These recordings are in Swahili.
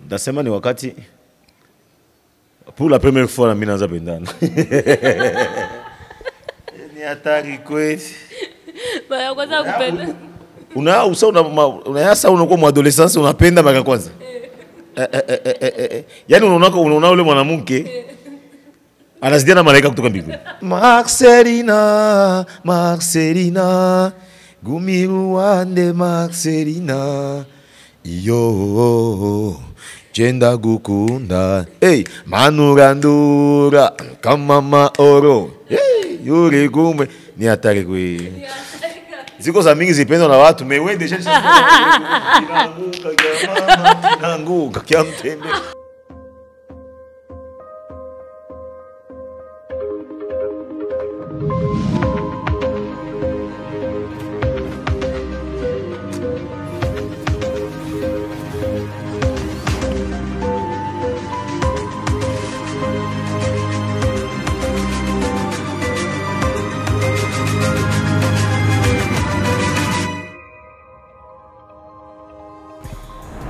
Nasema ni wakati pour la première fois na mimi naanza pendana. Ni hatari kweli. Baya kwanza kupenda. Unayasa unakuwa mwadolescence unapenda mara kwanza. Yaani unaona ule mwanamke anazidia na malaika kutoka mbinguni. Marcelina Gumiruande Marcelina Iyo Jenda gukunda hey manurandura kama maoro hey yuri gume ni hatari kwe ziko za mingi zipendwa na watu mewe deja nanguka kia mtembe.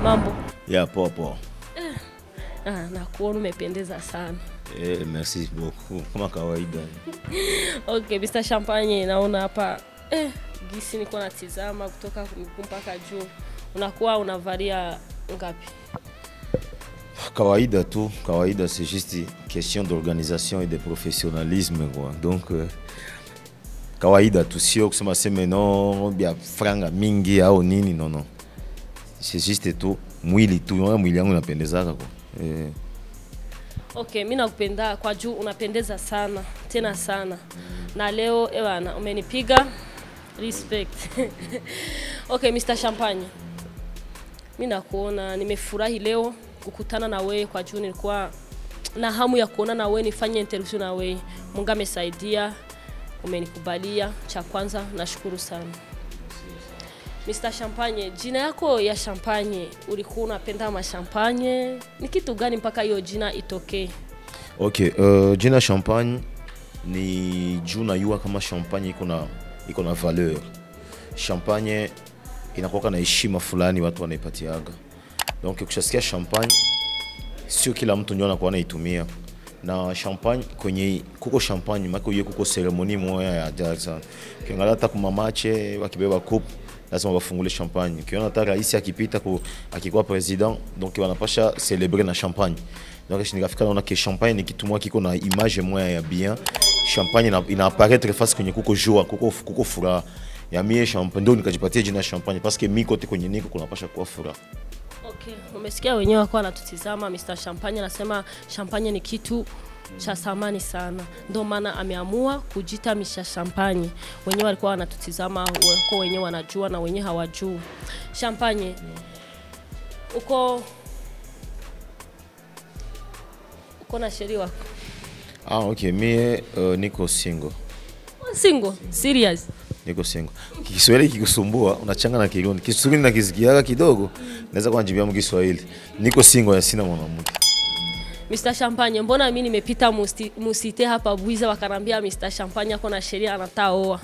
Mambo. Ya poa. Na kuona umependeza sana. Merci beaucoup. Kama kawaida. Okay, Mr. Champagne naona hapa gisi niko natizama kutoka miguu mpaka juu. Unakuwa unavalia ngapi? Kawaida tu, kawaida c'est juste question d'organisation et de professionnalisme quoi. Donc kawaida tu sio kusema sema no bia franga mingi au nini non. C'est juste tout mwili tu, mwili yangu unapendezaka kwa. Okay, mimi nakupenda kwa juu unapendeza sana, tena sana. Na leo bwana umenipiga respect. Okay, Mr. Champagne. Mimi nakuona nimefurahi leo kukutana na wewe kwa juu nilikuwa na hamu ya kuona na wewe nifanye interview na wewe. Mungu amesaidia, umenikubalia. Cha kwanza nashukuru sana. Mr. Champagne, jina yako ya Champagne, ulikuwa unapenda mashampanye? Ni kitu gani mpaka hiyo jina itokee? Okay, jina Champagne ni juu najua kama champagne iko na valeur. Champagne inakuwa na heshima fulani watu wanaipatiaga. Donc ukishasikia champagne sio kila mtu ndio anakuwa anaitumia. Na champagne kwenye kuko champagne mako yeye kuko ceremony moja ya ajabu sana. Kiangalia hata kwa mache wakibeba coupe lazima wafungule champagne. Kiona hata rais akipita akikuwa president donc wanapasha célébrer na champagne. Donc nikafika naona que champagne ni kitu moja kiko na image moja ya bien. Champagne ina apparaître face kwenye kuko joie, kuko furaha. Ya mie champagne ndio nikajipatia jina champagne parce que mimi kote kwenye niko kunapasha kuwa furaha. Okay, umesikia wenyewe wako wanatutizama. Mr. Champagne anasema champagne ni kitu cha thamani sana. Ndio maana ameamua kujita Mr. Champagne. Wenyewe walikuwa wanatutizama, wako wenyewe wanajua na wenyewe hawajui. Champagne. Uko na sheria wako? Okay, mie niko single. Single? Serious? Niko single. Kiswahili kikusumbua, unachanga na Kirundi. Kiswahili na kisikiaga kidogo, naweza kuanjibia mu Kiswahili. Niko single ya sina mwanamke. Mr. Champagne, mbona mimi nimepita musite hapa Buiza wakanambia Mr. Champagne ako na sheria anataka oa?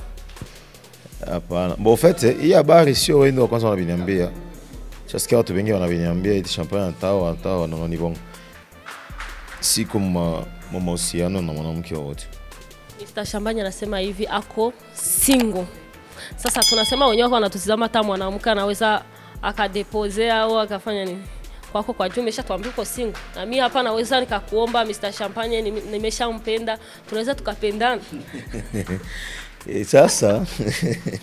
Hapana. Bon, en fait, hii habari sio wewe ndio kwanza wananiambia. Chasikia watu wengi wananiambia eti Champagne anataka oa na ni bongo. Siku mahusiano na mwanamke wote. Mr. Champagne anasema hivi ako single. Sasa tunasema wenyewe wanatutizama hata mwanamke anaweza akadepozea au akafanya nini? Kwako kwa juu umeshatuambia uko single. Na mimi hapa naweza nikakuomba Mr. Champagne nimeshampenda, tunaweza tukapendana. Sasa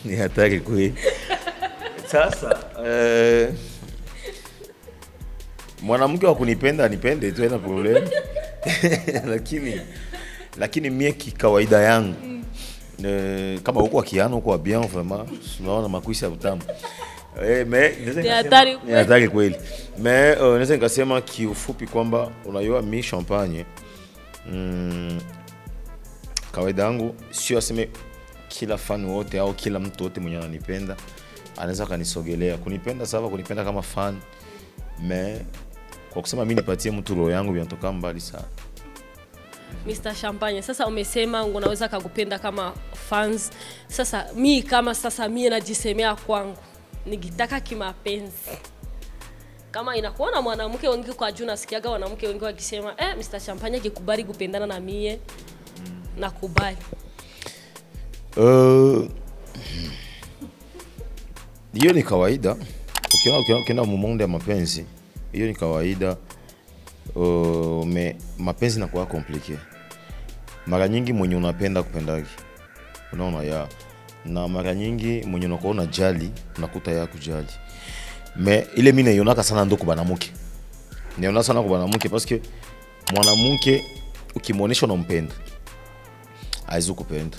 ni hatari kweli. Sasa mwanamke wa kunipenda anipende tu ina problem. lakini mie kawaida yangu kama uko kiano uko bien vraiment unaona makuisha utamu. Ni hatari kweli. Mais naweza nikasema kiufupi kwamba unajua mimi champagne kawaida yangu sio aseme kila fan wote au kila mtu wote mwenye ananipenda anaweza kanisogelea. Kunipenda sawa, kunipenda kama fan, mais kwa kusema mimi nipatie mtu roho yangu binatoka mbali sana. Mr. Champagne, sasa umesema unaweza kukupenda kama fans. Sasa mimi najisemea kwangu nikitaka kimapenzi Kama inakuona mwanamke wengi kwa juu nasikiaga wanawake wengi wakisema Mr. Champagne akikubali kupendana na mie nakubali. Hiyo ni kawaida. Ukiona mumonde ya mapenzi, hiyo ni kawaida. Mapenzi inakuwa compliqué. Mara nyingi mwenye unapenda kupendagi. Unaona ya. Na mara nyingi mwenye unakuona jali, unakuta ya kujali. Ile mimi naionaka sana ndo kwa banamuke. Naona sana kwa banamuke parce que mwanamke ukimuonesha unampenda, haizi kukupenda.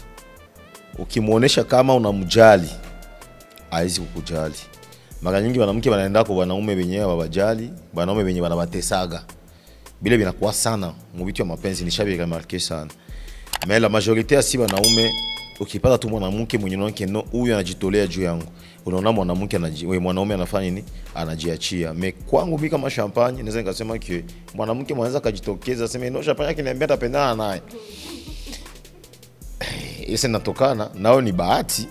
Ukimuonesha kama unamjali, haizi kukujali. Mara nyingi wanamke wanaenda kwa wanaume wenyewe wabajali, wanaume wenyewe wanabatesaga. Bile binakuwa sana mu vitu ya mapenzi, nishabi remarquer sana. Mais la majorité si wanaume ukipata tu mwanamke mwenye unaona no huyu anajitolea juu yangu, unaona mwanamke mwanaume anafanya nini? Anajiachia. Mais kwangu mimi kama Champagne naweza nikasema kwa mwanamke mwanaweza kujitokeza sema no Champagne akiniambia tapendana naye. Ese natokana nao ni bahati.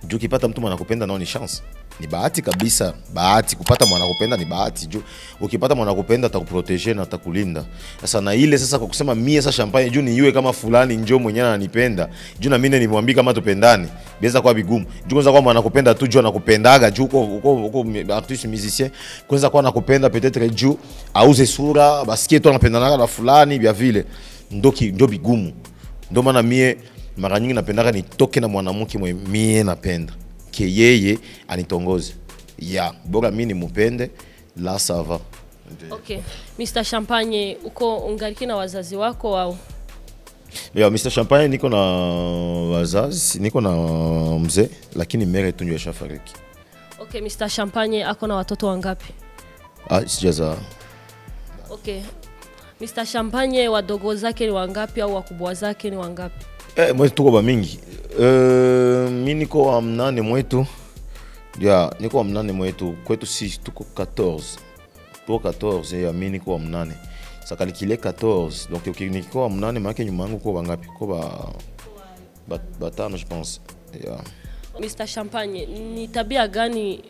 Juu ukipata mtu mwanakupenda nao ni chance. Ni bahati kabisa, bahati kupata mwanakupenda ni bahati. Juu ukipata mwanakupenda atakuproteger na atakulinda. Sasa na ile sasa kwa kusema mie sasa Champagne juu ni yue kama fulani njoo mwenyewe ananipenda. Juu na mimi nimwambie kama tupendane. Biweza kwa bigumu. Juu kwanza kwa mwanakupenda tu juu anakupendaga juu uko artiste musicien kwanza kwa anakupenda peut-être juu auze sura basikie tu anapendana na fulani vya vile. Ndio bigumu. Ndio maana mie mara nyingi napendaka nitoke na mwanamke mie napenda. Ke yeye anitongoze. Bora mimi nimupende la ça va. Okay. Mr. Champagne uko ungaliki na wazazi wako au? Mr. Champagne niko na wazazi, niko na mzee lakini mere tu ndio ashafariki. Okay, Mr. Champagne ako na watoto wangapi? Sijaza. Okay. Mr. Champagne wadogo zake ni wangapi au wakubwa zake ni wangapi? Mwetu tuko ba mingi. Mimi niko wa mnane mwetu. Niko wa mnane mwetu. Kwetu si tuko 14. Tuko 14 ya mimi niko wa mnane. Sasa kalikile 14. Donc niko wa mnane maana nyuma yangu kwa wangapi? Kwa batano je pense. Mr. Champagne, ni tabia gani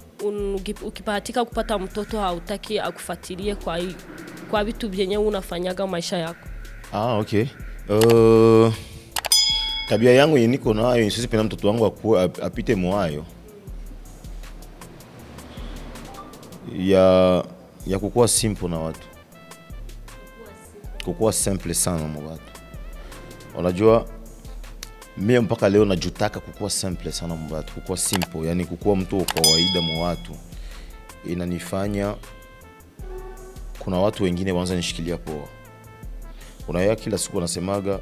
ukipatika kupata mtoto hautaki akufuatilie kwa vitu vyenye unafanyaga maisha yako? Okay. Tabia yangu niko nayo sisi pena mtoto wangu apite mwayo ya kukua simple na watu. Kukua simple sana na watu. Unajua mimi mpaka leo najutaka kukua simple sana na watu, kukua simple, yani kukua mtu wa kawaida mwa watu. Inanifanya kuna watu wengine waanza nishikilia poa. Unaya kila siku wanasemaga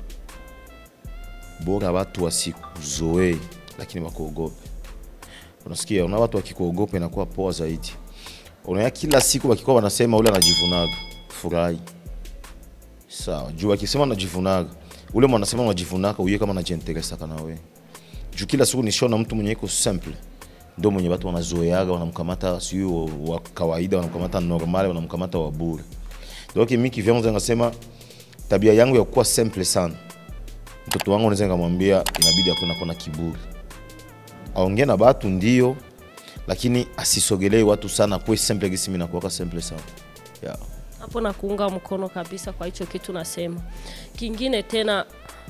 bora watu wasikuzoe lakini wakuogope. Unasikia una watu wakikuogopa inakuwa poa zaidi. Unaya kila siku wakikuwa wanasema ule anajivunaga, furahi. Sawa, juu akisema anajivunaga, ule mwanasema anajivunaga uye kama anajiinteresa kana wewe. Juu kila siku nishona mtu mwenye iko simple. Ndio mwenye watu wanazoeaga, wanamkamata sio wa kawaida, wanamkamata normal, wanamkamata wa bure. Donc mimi kivyangu nasema tabia yangu ya kuwa simple sana. Mtoto wangu naweza kumwambia inabidi akuna kuna kiburi. Aongee na watu ndio, lakini asisogelee watu sana, kwa simple gisi mimi nakuwa simple sana. Hapo na kuunga mkono kabisa kwa hicho kitu nasema. Kingine tena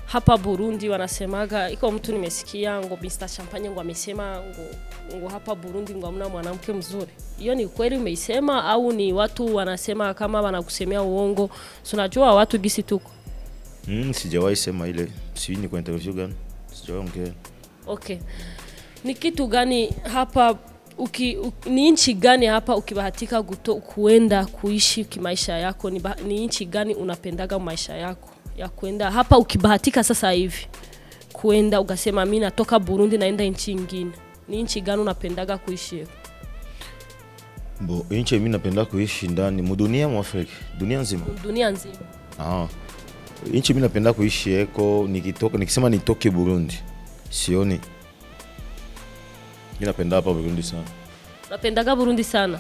hapa Burundi wanasemaga iko mtu nimesikia ngo Mr. Champagne ngo amesema ngo hapa Burundi ngo hamna mwanamke mzuri. Hiyo ni kweli umeisema au ni watu wanasema kama wanakusemea uongo? Tunajua watu gisi tuko. Sijawahi sema ile. Si ni kwa interview gani? Sijawahi ongea. Okay. Ni kitu gani hapa ni nchi gani hapa ukibahatika kuenda kuishi kimaisha yako ni nchi gani unapendaga maisha yako ya kwenda hapa ukibahatika sasa hivi kuenda ukasema mimi natoka Burundi naenda nchi nyingine, ni nchi gani unapendaga kuishi? Nchi mimi napenda kuishi ndani mu dunia mu Afrika, dunia nzima. Dunia nzima. Nchi mimi napenda kuishi eko nikisema nitoke Burundi. Sioni. Mimi napenda hapa Burundi sana. Napendaga Burundi sana.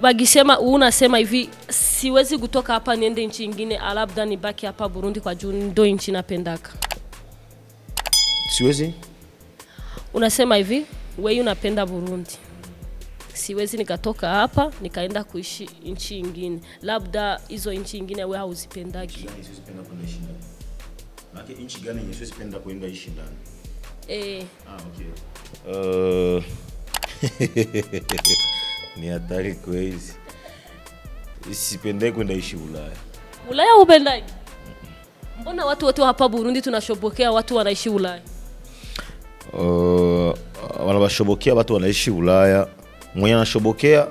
Bagisema unasema hivi siwezi kutoka hapa niende nchi nyingine, labda nibaki hapa Burundi kwa juu ndio nchi napendaka. Siwezi? Unasema hivi wewe unapenda Burundi. siwezi nikatoka hapa nikaenda kuishi nchi nyingine, labda hizo nchi nyingine wewe hauzipendagi. Maana nchi gani yenye siwezi penda kuenda ishi ndani? Okay. Ni hatari kweli. Sipende kwenda ishi Ulaya. Ulaya upendagi? Mbona watu wote hapa Burundi tunashobokea watu wanaishi Ulaya? Wanabashobokea watu wanaishi Ulaya. Mwenye anashobokea,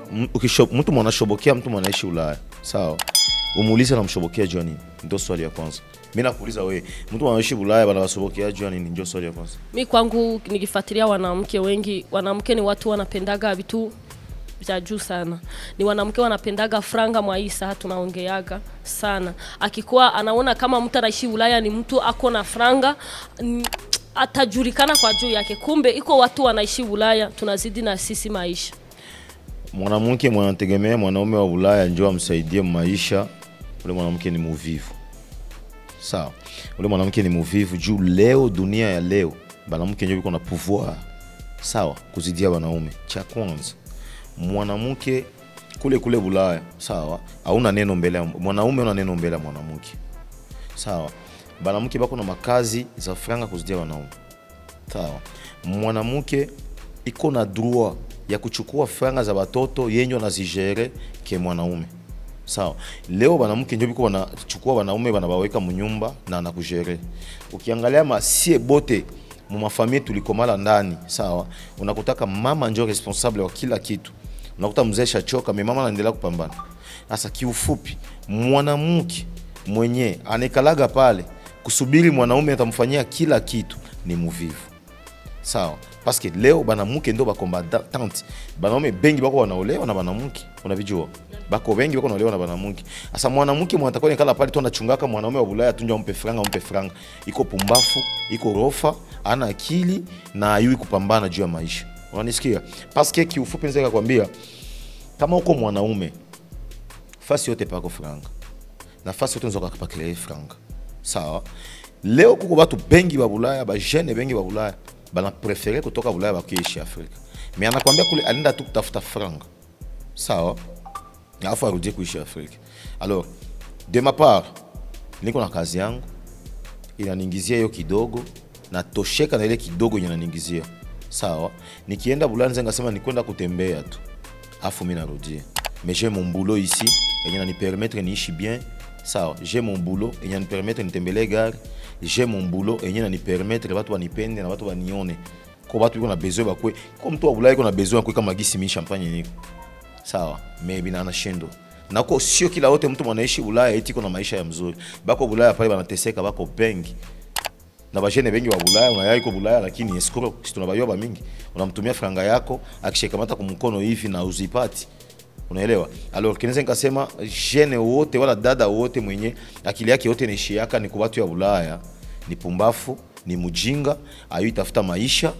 mtu mwanashobokea mtu mwanaishi Ulaya. Sawa. Umuulize na mshobokea jua nini? Ndio swali ya kwanza. Mimi nakuuliza wewe, mtu anaishi Ulaya wanawashobokea jua nini? Ndio swali ya kwanza. Mimi kwangu nikifuatilia wanawake wengi, wanawake ni watu wanapendaga vitu vya juu sana. Ni wanawake wanapendaga franga mwaisa tunaongeaga sana. Akikuwa anaona kama mtu anaishi Ulaya ni mtu ako na franga, atajulikana kwa juu yake. Kumbe iko watu wanaishi Ulaya tunazidi na sisi maisha. Mwanamke mwanategemea mwanaume wa Ulaya njoo amsaidie maisha, ule mwanamke ni muvivu. Sawa. Ule mwanamke ni muvivu juu leo dunia ya leo mwanamke njoo yuko na pouvoir. Sawa, kuzidia wanaume. Cha kwanza, mwanamke kule Ulaya, sawa, hauna neno mbele ya mwanaume, una neno mbele ya mwanamke. Sawa. Mwanamke bako na makazi za franga kuzidia wanaume. Sawa. Mwanamke iko na droit ya kuchukua franga za watoto yenye wanazigere ke mwanaume. Sawa. Leo mwanamke ndio biko wanachukua wanaume wanabaweka mnyumba na anakujere. Ukiangalia masie bote mu mafamilia tulikomala ndani, sawa, unakutaka mama ndio responsable wa kila kitu. Unakuta mzee shachoka, mama anaendelea kupambana. Sasa kiufupi, mwanamke mwenye anekalaga pale kusubiri mwanaume atamfanyia kila kitu ni muvivu. Sawa. Parce que leo banamuke ndo bakombatante. Banaume bengi bako wanaolewa na banamuke. Unavijua? Bako bengi bako wanaolewa na banamuke. Asa mwanamke mwanatakuwa nekala pale tu anachungaka mwanaume wa Ulaya tunja umpe franga. Iko pumbafu, iko rofa, ana akili na ayui kupambana juu ya maisha. Unanisikia? Parce que kiufupi nzeka kwambia kama uko mwanaume fasi yote pako franga. Na fasi yote nzoka kapakile franga. Sawa? Leo kuko watu bengi wa Ulaya, ba jeune bengi wa Ulaya bana prefere kutoka Ulaya bakiishi Afrika. Mais anakuambia kule alinda tu kutafuta franga. Sawa? Alafu arudie kuishi Afrika. Alors, de ma part, niko na kazi yangu inaniingizia hiyo kidogo na tosheka na ile kidogo inaniingizia. Sawa? Nikienda Ulaya nzenga ngasema nikwenda kutembea tu. Alafu mimi narudia. Mais j'ai mon boulot ici et il me permettre niishi bien. Sawa, j'ai mon boulot et il me permettre nitembelee gari. J'ai mon boulot et il me permettre watu wanipende na watu wanione. Kwa watu wiko na besoin bakwe. Kwa mtu wa Ulaya iko na besoin kwa kama gisi mi champagne niko. Sawa, maybe na anashindwa. Nako sio kila wote mtu mwanaishi Ulaya eti kuna maisha ya mzuri. Bako Ulaya pale banateseka bako bengi. Na bajene bengi wa Ulaya unayai ko Ulaya lakini escrow si tunabajua ba mingi. Unamtumia franga yako akishikamata kwa mkono hivi na uzipati. Unaelewa? Alors kinaweza nikasema jene wote wala dada wote mwenye akili yake yote ni yaka ni kwa watu ya Ulaya ni pumbafu, ni mujinga, ayitafuta maisha,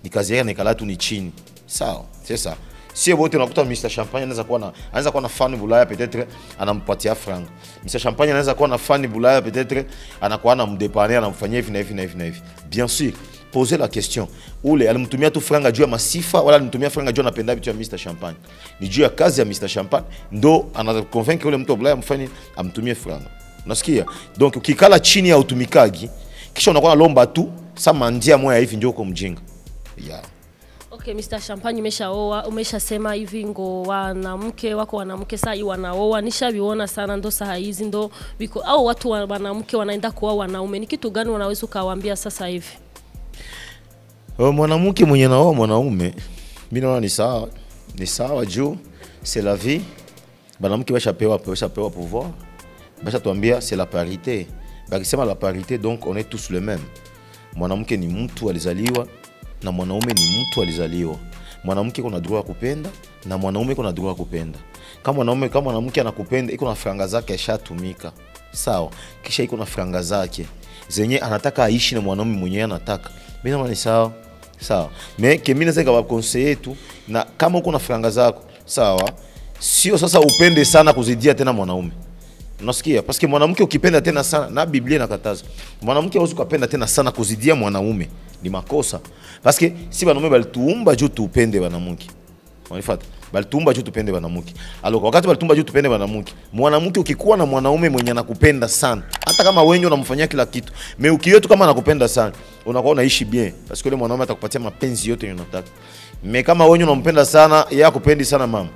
ni kazi yake nikala tu ni chini. Sawa? Sasa sio wote unakuta Mr Champagne anaweza kuwa na fan Ulaya peut-être anampatia franga. Mr Champagne anaweza kuwa na fan Ulaya peut-être anakuwa anamdepanner anamfanyia hivi na hivi. Bien sûr, poser la question. Ule alimtumia tu franga juu ya masifa wala alimtumia franga juu anapenda vitu ya Mr Champagne. Ni juu ya kazi ya Mr Champagne ndo anaconvaincre ule mtu wa Ulaya amfanye amtumie franga. Unasikia? Donc ukikala chini ya utumikaji kisha unakuwa lomba tu sama ndia moya hivi ndio uko mjinga. Yeah. Okay, Mr Champagne umeshasema hivi ngo wanamke wako wanamke saa hii wanaoa, nishaviona sana ndo saa hizi ndo biko au watu wanamke wanaenda kuoa wanaume. Ni kitu gani unaweza kuwaambia sasa hivi? Mwanamke mwenye naoa mwanaume mimi naona ni sawa juu c'est la vie. Mwanamke bashapewa pouvoir. Basha tuambia c'est la parité. Bakisema la parité donc on est tous les mêmes. Mwanamke ni mtu alizaliwa na mwanaume ni mtu alizaliwa. Mwanamke kuna droit ya kupenda na mwanaume kuna droit ya kupenda. Kama mwanamke anakupenda iko na franga zake ashatumika. Sawa, kisha iko na franga zake zenye anataka aishi na mwanaume mwenyewe anataka. Mimi naona ni sawa. Sawa. Mais que mimi naweza kuwaconseiller tu na kama uko na franga zako, sawa? Sio sasa upende sana kuzidia tena mwanaume. Unasikia? Parce que mwanamke ukipenda tena sana na Biblia inakataza. Mwanamke hawezi kupenda tena sana kuzidia mwanaume. Ni makosa. Parce que si wanaume balituumba juu tupende wanamke. Wanifuata? Balitumba juu tupende banamuke. Alors wakati balitumba juu tupende banamuke, mwanamke ukikuwa na mwanaume mwenye anakupenda sana, hata kama wewe unamfanyia kila kitu, mais ukiyo tu kama anakupenda sana, unakuwa unaishi bien parce que le mwanaume atakupatia mapenzi yote unayotaka. Mais kama wewe unampenda sana, yeye akupendi sana mama,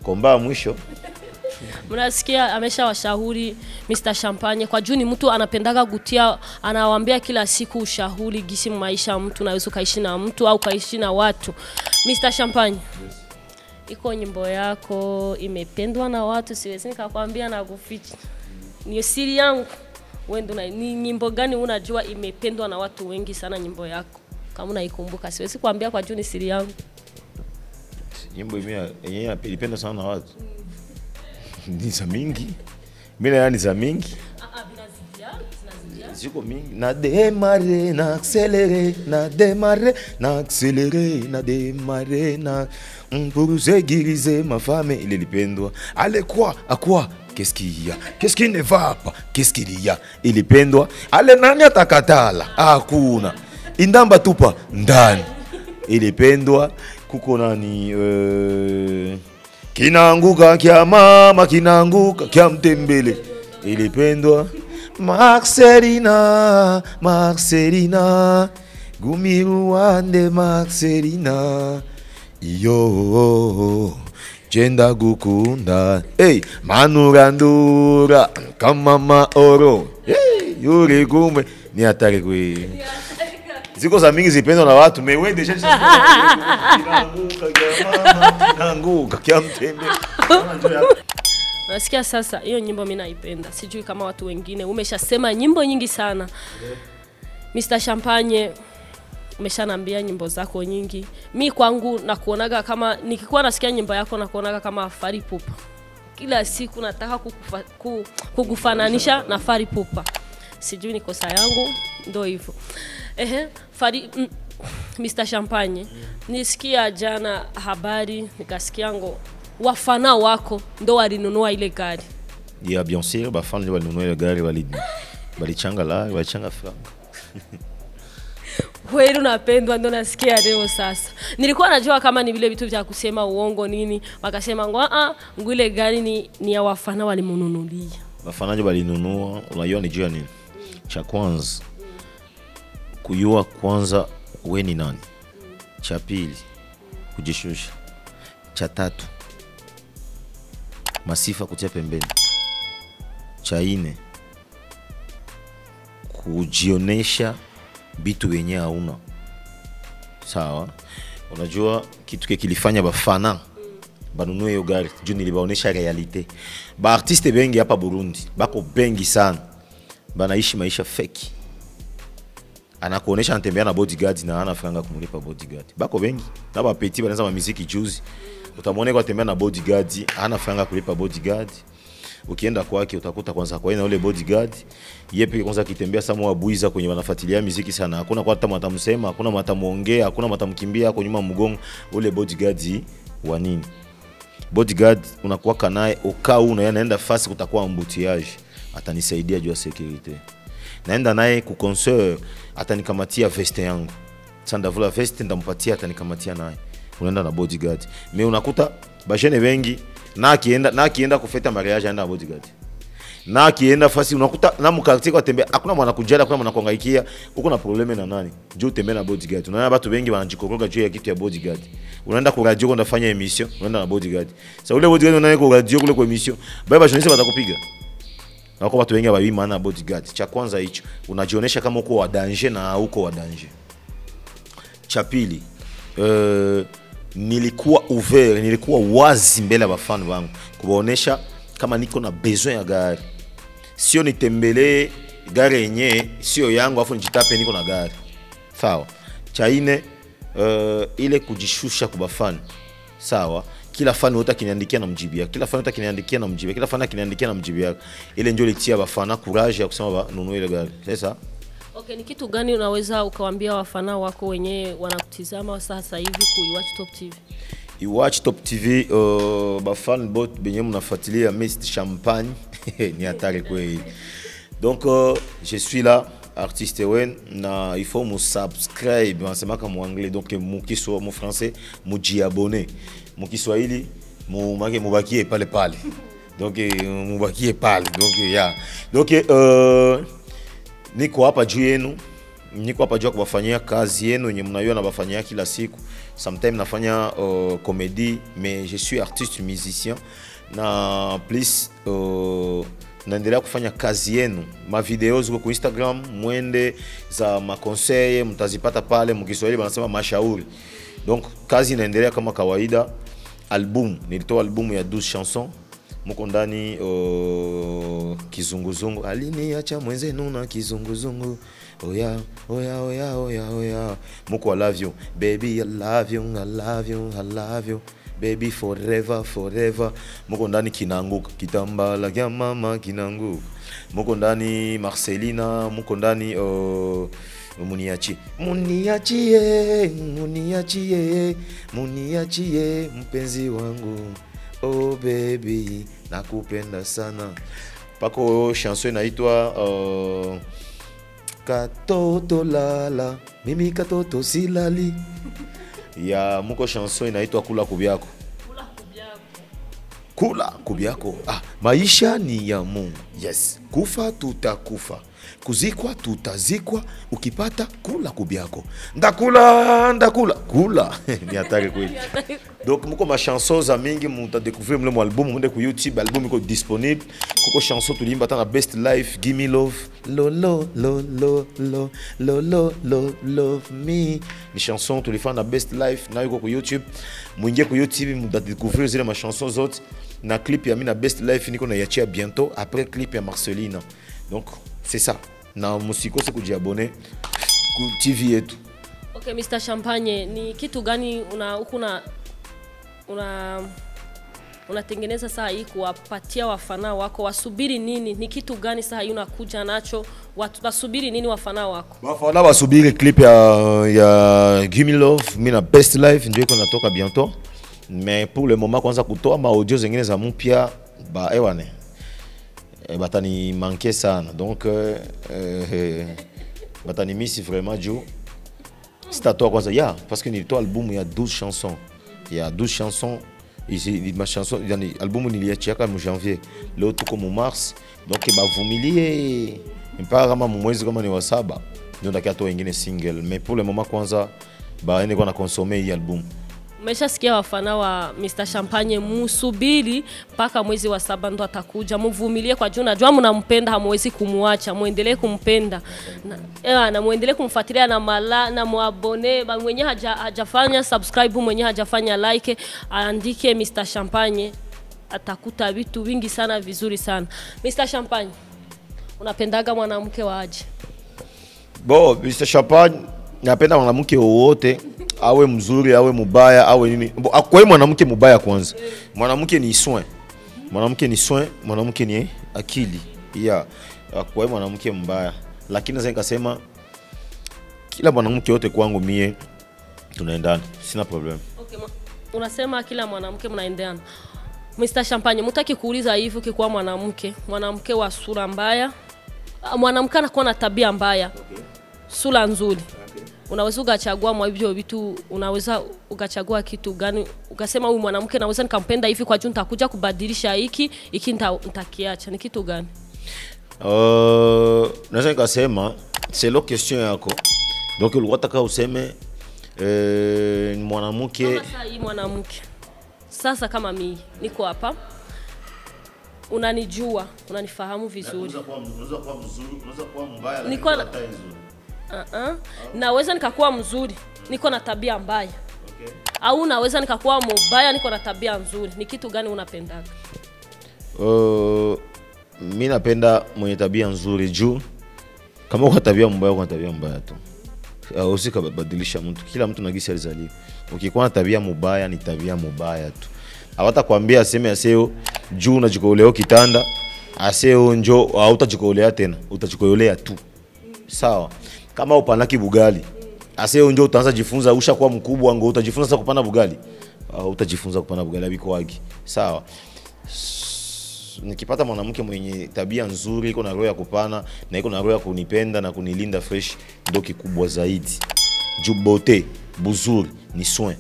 komba mwisho. Mnasikia ameshawashauri Mr. Champagne kwa juu ni mtu anapendaga gutia, anawaambia kila siku ushauri gisi maisha mtu naweza kaishi na mtu au kaishi na watu. Mr. Champagne. Yes. Iko nyimbo yako imependwa na watu, siwezi nikakwambia na kuficha. Ni siri yangu. Wewe ni nyimbo gani unajua imependwa na watu wengi sana nyimbo yako? Kama unaikumbuka siwezi kuambia kwa juu ni siri yangu. Nyimbo yenyewe ilipendwa sana na watu. Ni za mingi. Mimi na ni za mingi. Ziko mingi. Na démarrer, na accélérer, na démarrer, na accélérer, na démarrer, na pour sécuriser ma femme, il ilipendwa. Allez quoi? À quoi? Qu'est-ce qu'il y a? Qu'est-ce qui ne va pas? Qu'est-ce qu'il y a? Ilipendwa. Allez nani atakatala? Hakuna. Indamba tupa ndani. Ilipendwa. Kuko nani kinaanguka kia mama, kinaanguka kia mtembele. Ilipendwa. Marcelina, Marcelina, Gumiruande Marcelina, yo, jenda gukunda, hey, manurandura, kamama oro, hey, yuri gume, ni atari kwe. Ziko za mingi zipendwa na watu, mewe deja kinaanguka kia mama, kinaanguka kia mtembele. Nasikia sasa hiyo nyimbo mimi naipenda. Sijui kama watu wengine. Umeshasema nyimbo nyingi sana. Mr. Champagne umeshanambia nyimbo zako nyingi. Mimi kwangu nakuonaga kama nikikuwa nasikia nyimbo yako nakuonaga kama Fally Ipupa. Kila siku nataka kukufananisha na Fally Ipupa. Sijui ni kosa yangu ndio hivyo. Mr. Champagne nisikia jana habari nikasikia wafana wako ndo walinunua ile gari. Ya bien sûr, bafana ndio walinunua ile gari, walichanga franc. Wewe unapendwa ndo nasikia leo sasa. Nilikuwa najua kama ni vile vitu vya kusema uongo nini, wakasema ngule gari ni ya wafana walimununulia. Bafana ndio walinunua, unajua ni jua nini? Cha kwanza kujua kwanza wewe ni nani. Cha pili kujishusha. Cha tatu masifa kutia pembeni. Cha ine kujionesha bitu wenye hauna. Sawa? Unajua kitu kilifanya bafana banunue hiyo gari juu nilibaonesha realite. Ba artiste bengi hapa Burundi bako bengi sana banaishi maisha fake. Anakuonesha anatembea na bodyguard na hana franga kumulipa bodyguard. Bako bengi na ba petit banaanza ma muziki juzi. Utamwona kwa tembea na bodyguard, hana franga kulipa bodyguard. Ukienda kwake utakuta kwanza kwa ina ule bodyguard, yeye kwanza kitembea samu abuiza kwenye wanafuatilia muziki sana. Hakuna kwa hata matamsema, hakuna matamuongea, hakuna matamkimbia hapo nyuma mgongo ule bodyguard wa nini? Bodyguard unakuwa naye ukao na yanaenda fasi kutakuwa embouteillage. Atanisaidia juu ya security. Naenda naye ku concert atanikamatia veste yangu. Sanda vula veste ndampatia atanikamatia naye. Unaenda na bodyguard. Mais unakuta bajene wengi na akienda kufeta mariage aenda na bodyguard. Na akienda fasi unakuta na mkartie kwa tembea hakuna mwana kujala, hakuna mwana kuangaikia, uko na probleme na nani? Juu tembea na bodyguard. Unaona watu wengi wanajikoroga juu ya kitu ya bodyguard. Unaenda kwa radio unafanya emission, unaenda na bodyguard. Sasa ule bodyguard unaenda kwa radio kule kwa emission, baba journalist watakupiga. Na kwa watu wengi hawabii maana bodyguard. Cha kwanza hicho, unajionesha kama uko wa danger na uko wa danger. Cha pili, nilikuwa ouvert, nilikuwa wazi mbele ya bafana wangu kubaonesha kama niko na besoin ya gari. Sio nitembelee gari yenyewe sio yangu afu nijitape niko na gari. Sawa. Cha ine ile kujishusha kwa bafana. Sawa. Kila fan wote akiniandikia na mjibia. Kila fan wote akiniandikia na mjibia. Kila fan akiniandikia na mjibia. Ile ndio ilitia bafana courage ya kusema nunue ile gari. Sasa okay, ni kitu gani unaweza ukawaambia wafana wako wenyewe wanakutizama sasa hivi ku Iwatch Top TV? Iwatch Top TV bafan bot benye mnafuatilia Mr. Champagne ni hatari kweli. Donc je suis là artiste Ewen na il faut me subscribe, on sema kama en anglais donc mon français, m'y abonner. Mon Kiswahili mubakie pale pale. Donc mubakie pale. Donc yeah. Donc niko hapa juu yenu. Niko hapa juu kuwafanyia kazi yenu yenye mnaiona na bafanyia kila siku. Sometimes nafanya comédie, mais je suis artiste musicien. Na plus naendelea kufanya kazi yenu. Ma video ziko ku Instagram, mwende za makonseil mtazipata pale, mkiswahili wanasema mashauri. Donc kazi inaendelea kama kawaida. Album, nilitoa album ya 12 chansons. Muko ndani kizunguzungu. Aliniacha mwenzenu na kizunguzungu. Oya, oya, oya, oya, oya. Muko I love you. Baby, I love you, I love you, I love you. Baby, forever, forever. Muko ndani kinanguka. Kitambala kya mama kinanguka. Muko ndani Marcelina. Muko ndani muniachie. Muniachie, muniachie, muniachie mpenzi wangu. Oh baby, nakupenda sana. Pako chanson inaitwa Katoto lala, mimi katoto silali. Ya muko chanson inaitwa Kula Kubyako. Kula kubyako. Kula Kubyako. Maisha ni ya Mungu. Yes. Kufa tutakufa. Kuzikwa tutazikwa, ukipata kula kubyako. Ndakula, ndakula, kula. Ni hatari kweli. Donc muko ma chansons za mingi muta découvrir mle album mwende ku YouTube, album iko disponible. Kuko chanson tulimba ta na Best Life, Give Me Love, lo lo lo lo lo lo lo lo love me. Ni chanson tulifanya na Best Life na yuko ku YouTube. Mwingie ku YouTube muta découvrir zile ma chansons zote. Na clip ya mina Best Life niko na yachia bientôt après clip ya Marcelina. Donc c'est ça. Na musikose kujiabone ku TV yetu. Okay, Mr. Champagne, ni kitu gani unatengeneza saa hii kuwapatia wafana wako? Wasubiri nini? Ni kitu gani saa hii unakuja nacho? Wasubiri nini wafana wako? Wafana wasubiri clip ya Give Me Love, mina Best Life ndio iko natoka bientôt. Mais pour le moment kwanza kutoa ma audio zingine za mpya ba ewane. Batani manqué sana. Donc batani misi vraiment Joe. C'est à toi kwanza ya parce que nilitoa album ya 12 chansons. Il y a 12 chansons. Ici ma chanson yani album niliachia kama janvier. Leo tuko mu mars. Donc bavumilie mpaka kama mwezi kama ni wa 7 ndio ndakatoa wengine single. Mais pour le moment kwanza baende kwa na consommer hii album. Umeshasikia wafana wa Mr. Champagne, musubiri mpaka mwezi wa 7 ndo atakuja. Muvumilie kwa juu najua mnampenda, hamwezi kumuacha. Muendelee kumpenda. Na muendelee kumfuatilia na mala na muabone. Mwenye hajafanya subscribe, mwenye hajafanya like, andike Mr. Champagne, atakuta vitu vingi sana vizuri sana. Mr. Champagne, unapendaga mwanamke waje? Bon, Mr. Champagne, napenda mwanamke wote. Awe mzuri, awe mubaya, awe nini. Kwa mwanamke mubaya kwanza. Mwanamke ni soin. Mwanamke ni soin, mwanamke ni akili. Yeah. Kwa mwanamke mbaya. Lakini naweza nikasema kila mwanamke wote kwangu mie tunaendana. Sina problem. Okay, unasema kila mwanamke mnaendana. Mr. Champagne, mtaki kuuliza hivi ukikuwa mwanamke wa sura mbaya, mwanamke anakuwa na tabia mbaya. Okay. Sura nzuri. Unaweza ukachagua mwa hivyo vitu, unaweza ukachagua kitu gani ukasema huyu mwanamke naweza nikampenda hivi kwa juu nitakuja kubadilisha hiki nitakiacha, ni kitu gani? Naweza nikasema c'est la question yako. Donc ulitaka useme mwanamke sasa hii mwanamke. Sasa kama mimi niko hapa, unanijua, unanifahamu vizuri. Unaweza kuwa mzuri, unaweza kuwa mbaya, niko naweza nikakuwa mzuri, niko na tabia mbaya. Okay. Au naweza nikakuwa mbaya, niko na tabia nzuri. Ni kitu gani unapendaga? Mimi napenda mwenye tabia nzuri juu kama uko tabia mbaya uko tabia mbaya tu. Usikabadilisha mtu. Kila mtu na gisi alizaliwa. Ukikuwa na tabia mbaya ni tabia mbaya tu. Hawata kuambia aseme aseo juu unajikolea kitanda, aseo njo hautajikolea tena, utajikolea tu. Sawa. Kama upanaki bugali, aseo njo utaanza jifunza ushakuwa mkubwa ngo utajifunza sasa kupana bugali. Utajifunza kupana bugali abiko wagi. Sawa. Nikipata mwanamke mwenye tabia nzuri, iko na roho ya kupana na iko na roho ya kunipenda na kunilinda fresh, ndio kikubwa zaidi. Juu beauté, buzuri ni soin.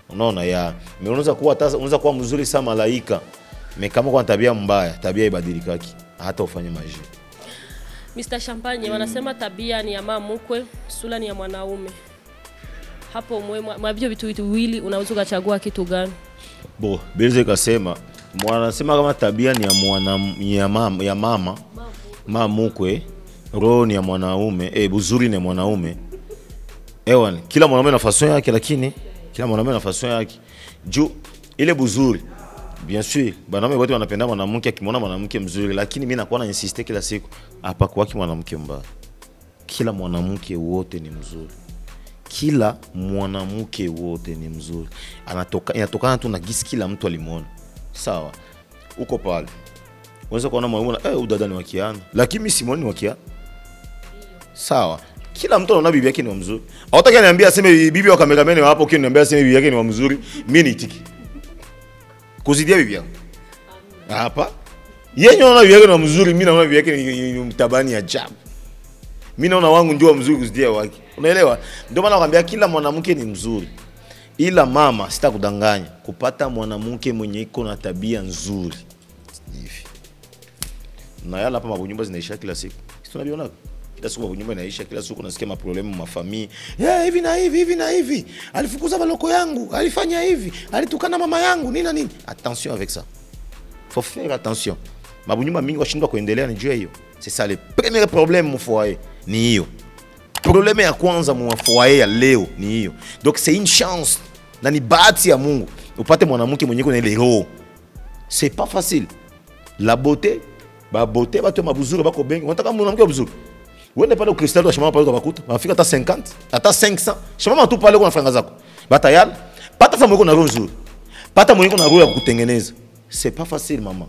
Unaona ya. Mais unaweza kuwa mzuri sana malaika. Mais kama kwa tabia mbaya, tabia ibadilikaki. Hata ufanye maji. Mr. Champagne, wanasema tabia ni ya mama mkwe, sura ni ya mwanaume. Hapo mwavyo vitu viwili unaweza kuchagua kitu gani? Bo, Belze kasema, wanasema kama tabia ni ya mama mkwe, roho ni ya mwanaume, buzuri ni ya mwanaume. Ewan, kila mwanaume na façon yake, lakini kila mwanaume na façon yake. Juu ile buzuri, bien sûr, banaume wote wanapenda mwanamke akimwona mwanamke mzuri, lakini mimi nakuwa na insister kila siku hapa kwa mwanamke mbaya. Kila mwanamke wote ni mzuri. Kila mwanamke wote ni mzuri. Inatokana tu na gisi kila mtu alimuona. Sawa. Uko pale. Unaweza kuona mwanaume udada ni wa Kiana, lakini mimi Simoni ni wa Kiana. Sawa. Kila mtu anaona bibi yake ni mzuri. Hawataka niambia aseme bibi wa cameraman hapo, ukiniambia aseme bibi yake ni mzuri, mimi niitiki. Kuzidia bibi yangu. Hapa. Yeye anaona bibi yake ni mzuri, mimi naona bibi yake ni mtabani ajabu. Mimi naona wangu ndio mzuri kuzidia wake. Unaelewa? Ndio maana nakwambia kila mwanamke ni mzuri. Ila mama, sitakudanganya, kupata mwanamke mwenye iko na tabia nzuri hivi. Na yala hapa mabunyumba zinaisha kila siku. Sisi tunabiona kila siku mabunyumba inaisha, kila siku unasikia maproblemu mafamii. Hivi na hivi, hivi na hivi. Alifukuza baloko yangu, alifanya hivi, alitukana mama yangu, nini na nini. Attention avec ça. Faut faire attention. Mabunyumba mingi washindwa kuendelea ni juu hiyo. C'est ça le premier problème mu foyer. Ni hiyo. Problème ya kwanza mu foyer ya leo ni hiyo. Donc c'est une chance na ni bahati ya Mungu upate mwanamke mwenye kuna ile roho. C'est pas facile. La beauté, beauté bato mabuzuri bako bengi. Unataka mwanamke mzuri. Wewe pale ukristal wa shamba pale utakuta. Unafika hata 50, hata 500. Shamba tu pale kuna franga zako. Batayal, pata famo na roho nzuri. Pata mwenye kuna roho ya kutengeneza. C'est pas facile mama.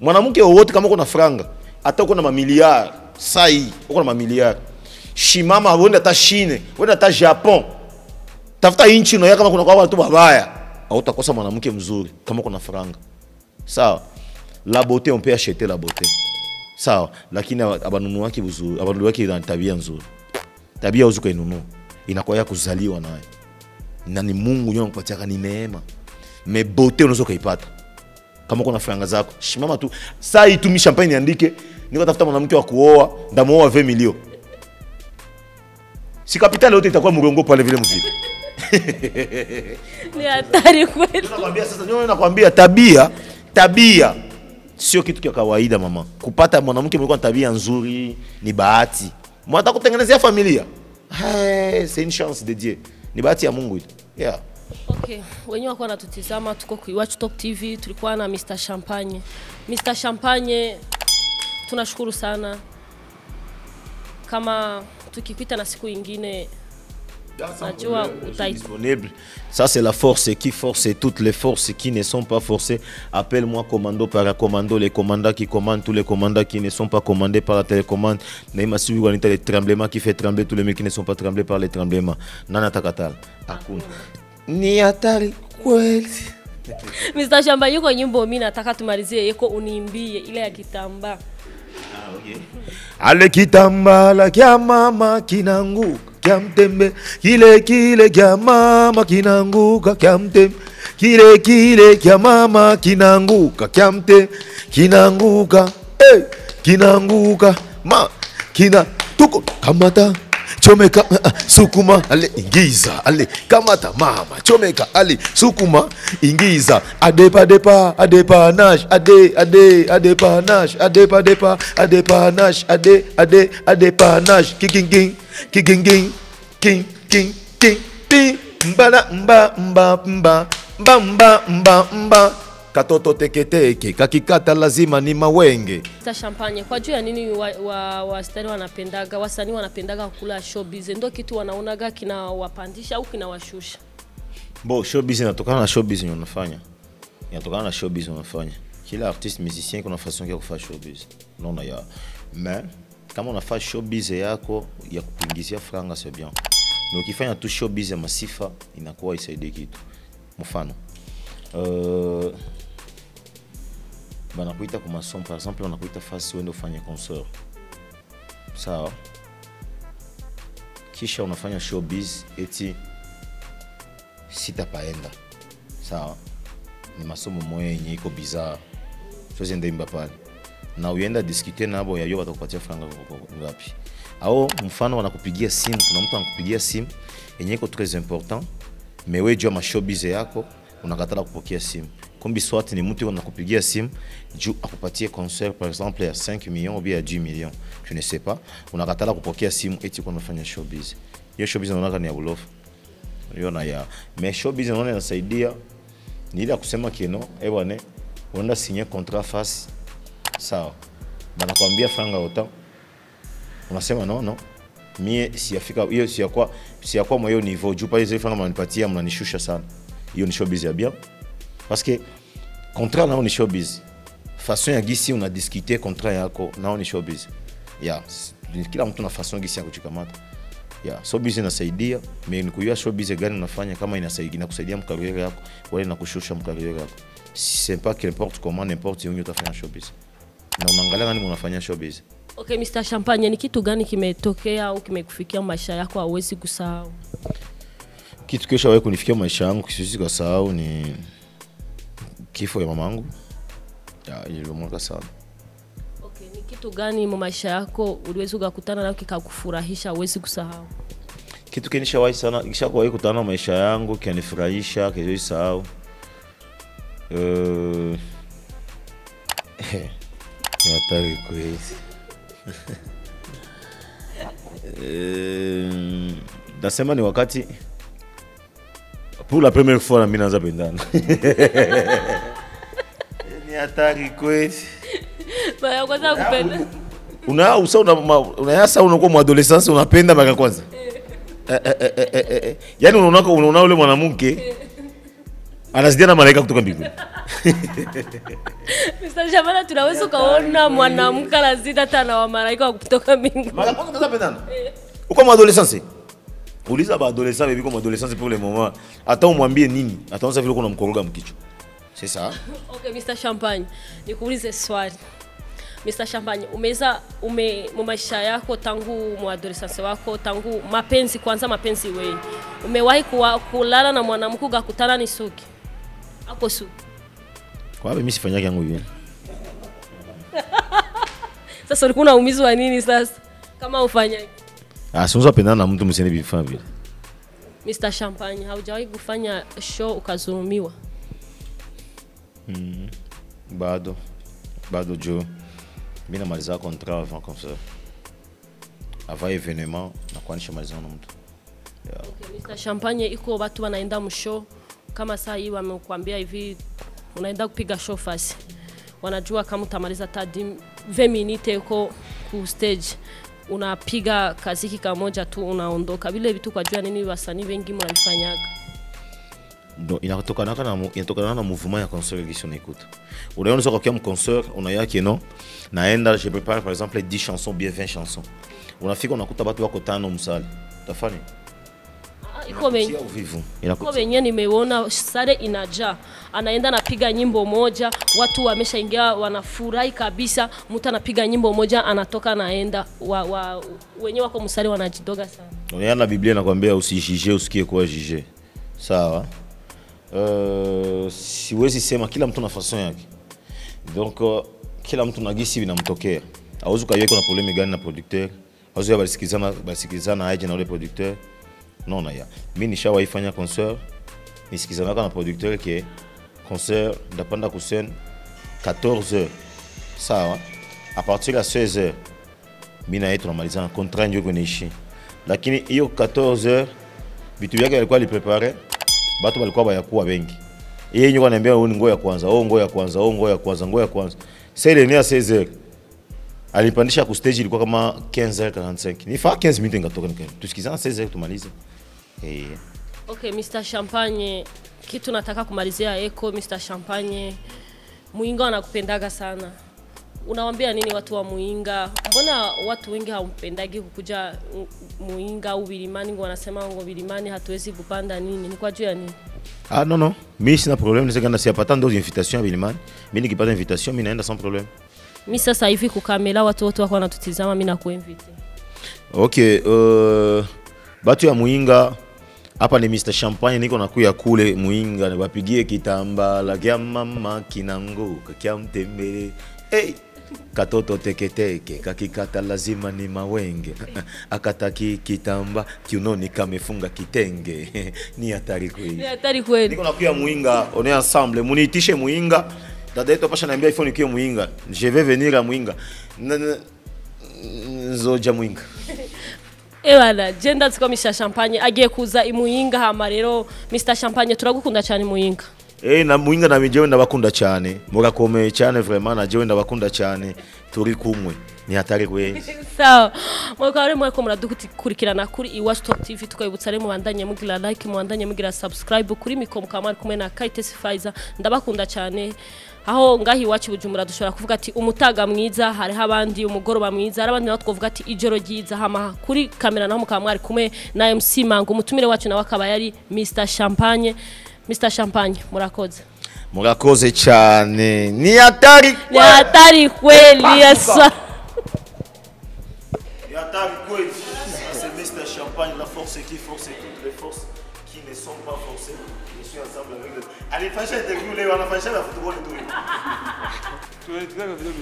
Mwanamke wote kama uko na franga, hata uko na mamiliard, sai, uko na mamiliard. Shimama wenda ta Chine, wenda ta Japon. Tafuta inchi no kama kuna kwa watu babaya. Hautakosa mwanamke mzuri kama uko na franga. Sawa. La beauté on peut acheter la beauté. Sawa, lakini abanunu wake buzuri, abanunu wake ina tabia nzuri. Tabia uzuko inunu. Inakuwa ya kuzaliwa naye. Na ni Mungu yeye anakupatia ni neema. Mais beauté unaweza kuipata kama kuna franga zako. Shimama tu. Saa hii tumi champagne niandike, niko tafuta mwanamke wa kuoa, ndamuoa 20 milioni. Si kapitali yote itakuwa mrongo pale vile mvipi. Ni hatari kweli. Nakwambia sasa, nakwambia tabia sio kitu cha kawaida mama. Kupata mwanamke mwenye tabia nzuri ni bahati. Mwata kutengenezea familia. C'est une chance de Dieu. Ni bahati ya Mungu ile. Yeah. Okay, wenyewe wako wanatutizama, tuko kwa Watch Top TV, tulikuwa na Mr. Champagne. Mr. Champagne, tunashukuru sana. Kama tukikuita na siku nyingine najua disponible. Ça c'est la force qui force toutes les forces qui ne sont pas forcées. Appelle-moi commando paracommando, les commandants qui commandent, tous les commandants qui ne sont pas commandés par la télécommande. Naima suivi wanita les tremblements qui fait trembler tous les mecs qui ne sont pas tremblés par les tremblements. Nana takatal. Hakuna. Ni hatari kweli. Mr. Champagne, yuko nyimbo mimi nataka tumalizie yeko uniimbie ile ya kitamba. Okay. Ale kitamba la kya mama kinanguka kya mtembe, kile kya mama kinanguka kya mtembe, kile kya mama kinanguka kya mtembe, kinanguka kinanguka kina tuko kamata chomeka sukuma ale ingiza ale kamata mama chomeka ale sukuma ingiza adepa nash adepa nash adepa nash king mba katoto teketeke kakikata lazima ni mawenge. Mr. Champagne, kwa juu ya nini wasanii wanapendaga, wasanii wanapendaga kula showbiz? Ndio kitu wanaonaga kinawapandisha au kinawashusha? Showbiz inatokana na showbiz unafanya. Inatokana na showbiz unafanya. Kila artiste musicien kuna façon ya kufanya showbiz. Unaona ya. Mais kama unafanya showbiz yako ya kupingizia franga c'est bien. Mais ukifanya tu showbiz ya masifa inakuwa isaidie kitu. Mfano banakuita kwa masomo, par exemple wanakuita fasi uende ufanye concert. Sawa. Kisha unafanya showbiz eti sitapaenda. sawa, ni masomo moya yenye iko bizarre, sio ndemba pale na uenda discuter nabo ya yo watakupatia franga ngapi. Au mfano wanakupigia simu, kuna mtu anakupigia simu yenye iko très important, mais wewe jua mashowbiz yako unakatala kupokea simu. Kumbi swati ni mtu anakupigia simu juu akupatie concert par exemple ya 5 millions ou bien ya 10 millions, tu ne sais pas, unakatala kupokea simu eti uko unafanya showbiz. Hiyo showbiz unaona ni ya bulofu. Unaona ya, mais showbiz unaona inasaidia ni ile kusema kino bwana unaenda signer contrat face sawa, banakwambia franga autant, unasema no mie siyafika hiyo, siyakuwa moyo niveau juu pale zile franga mnanipatia mnanishusha sana. Hiyo ni showbiz ya bien parce que contrat nao ni showbiz, façon ya gisi una discuter contrat yako nao ni showbiz ya kila mtu na façon gisi ya kuchikamata ya showbiz inasaidia. Mais nikujua showbiz gani unafanya, kama inasaidia kusaidia mkariere yako wala inakushusha mkariere yako, c'est pas qu'importe comment n'importe yonyo utafanya showbiz na unaangalia nani unafanya showbiz. Okay, Mr. Champagne, ni kitu gani kimetokea au kimekufikia maisha yako hauwezi kusahau? Kitu kesha wewe kunifikia maisha yangu kisiwezi kusahau ni kifo ya mamangu. Ya ilomwaka sana. Okay, ni kitu gani mu maisha yako uliweza kukutana nayo kikakufurahisha hauwezi kusahau? Kitu kinishawahi sana, kishakuwahi kutana na maisha yangu kinanifurahisha kisiwezi kusahau. Ni hatari kweli. Nasema ni wakati pour la première fois na mimi naanza pendana. Ni hatari kweli. Baya kwanza kupenda. Unayasa unakuwa mwadolescence unapenda mara kwanza. Yaani unaona ule mwanamke anazidia na malaika kutoka mbinguni. Mr. Champagne, tunaweza kuona mwanamke anazida tena wa malaika kutoka mbinguni. Mara kwanza tunapendana. Uko mwadolescence? Uliza ba adolescent biko mwadolescence pour le moment. Hata umwambie nini? Ataanza vile kuna mkoroga mkichwa. C'est ça? Okay, Mr. Champagne, nikuulize swali. Mr. Champagne, mu maisha yako tangu mwadolescence wako, tangu mapenzi, kwanza mapenzi wewe, umewahi kulala na mwanamke ukakutana ni suki? Hapo suki. Kwa hiyo mimi sifanyaki yangu hivi. Sasa ulikuwa unaumizwa nini sasa kama ufanyaki? Siwezi pendana na mtu msene bifaa vile. Mr. Champagne, haujawahi kufanya show ukazulumiwa? Bado jo. Mimi namaliza contrat avant concert. Avant événement na kuanisha maliza na mtu. Yeah. Okay, Mr. Champagne, iko watu wanaenda mshow kama saa hii wamekuambia hivi unaenda kupiga show fasi. Wanajua kama utamaliza tadi 20 minutes uko ku stage, unapiga kaziki kamoja tu unaondoka. Vile vitu kwa jua nini wasanii wengi mnafanyaga? Donc inatokana na mouvement ya concert qui sont écoute. Unaona sio kwa concert unayaki non naenda je prépare par exemple 10 chansons bien 20 chansons. Unafika unakuta watu wako 5 msali. Utafanya? Iko wenye nimeona sare inajaa. Anaenda napiga nyimbo moja, watu wameshaingia wanafurahi kabisa, mtu anapiga nyimbo moja anatoka naenda wenye wako msali wanajidoga sana. Unaona Biblia inakwambia usijije usikie kwa jije. Sawa? Siwezi sema kila mtu na façon yake. Donc kila mtu na gisi vinamtokea. Hauwezi kuyeka na problème gani na producteur. Hauwezi basikizana aje na ule producteur. Non ya. Mimi nishawahi fanya concert, nisikizana na producteur qui concert ndapanda ku scène 14h. Sawa? À partir de 16h mimi na yetu tunamalizana contrat ndio kunaishi. Lakini hiyo 14h vitu vyake alikuwa aliprepare, watu walikuwa bayakuwa wengi. Yeye ndio ananiambia ngo ya kwanza, ngo ya kwanza, ngo ya kwanza, ngo ya kwanza. Sasa ile ni 16h. Alipandisha ku stage ilikuwa kama 15h45. Nifaa 15 minutes ngatoka nika. Tusikizana 16h tumalize. Okay, Mr. Champagne, kitu nataka kumalizia eko Mr. Champagne. Muinga wanakupendaga sana. Unawaambia nini watu wa Muinga? Mbona watu wengi hawampendagi kukuja Muinga au Bilimani, ngo wanasema ngo Bilimani hatuwezi kupanda nini? Ni kwa juu ya nini? Non. Mimi sina problème, nisema siyapata ndo invitation ya Bilimani. Mimi nikipata invitation mimi naenda sans problème. Mimi sasa hivi kukamela watu wote wako wanatutizama, mimi na kuinvite. Okay, batu ya Muinga hapa ni Mr Champagne, niko nakuya kule Muinga na bapigie kitambala kya mama kinanguka kya mtembele. Hey, katoto teketeke kakikata lazima ni mawenge. Akataki kitamba kiunoni kamefunga kitenge. Ni hatari kweli. Ni hatari kweli. Niko nakuya Muinga, on est ensemble. Muniitishe Muinga. Dada yetu pasha niambia ifo nikiwa Muinga. Je vais venir à Muinga. Nzoja Muinga. Ewana, jenda ziko Mr Champagne agiye kuza imuinga hama rero Mr Champagne turagukunda cyane Muinga. Na Muinga na mijewe ndabakunda cyane. Murakomeye cyane vraiment na jewe ndabakunda cyane. Turi kumwe. Ni hatari kweli. Sawa. Mwakare mwako muradukurikirana kuri Iwacu Top TV tukayibutsa rero mubandanye mugira like mubandanye mugira subscribe kuri Mikomo kamari kumwe na Kayitesi Faiza ndabakunda cyane. Aho ngahi Iwacu Bujumbura dushobora kuvuga ati umutaga mwiza hari abandi umugoroba mwiza hari abandi natwo kuvuga ati ijoro ryiza hama kuri kamera naho mukamwari kumwe na MC Mango umutumire wacu nawe akaba yari Mr Champagne. Mr Champagne murakoze. Murakoze cyane. Ni hatari kweli yesa. Ni hatari kweli. C'est Mr Champagne, la force qui force toutes les forces qui ne sont pas forcées. Je suis ensemble avec eux. Allez, fâchez interview, on a fâché la football et tout. Tu veux la vidéo?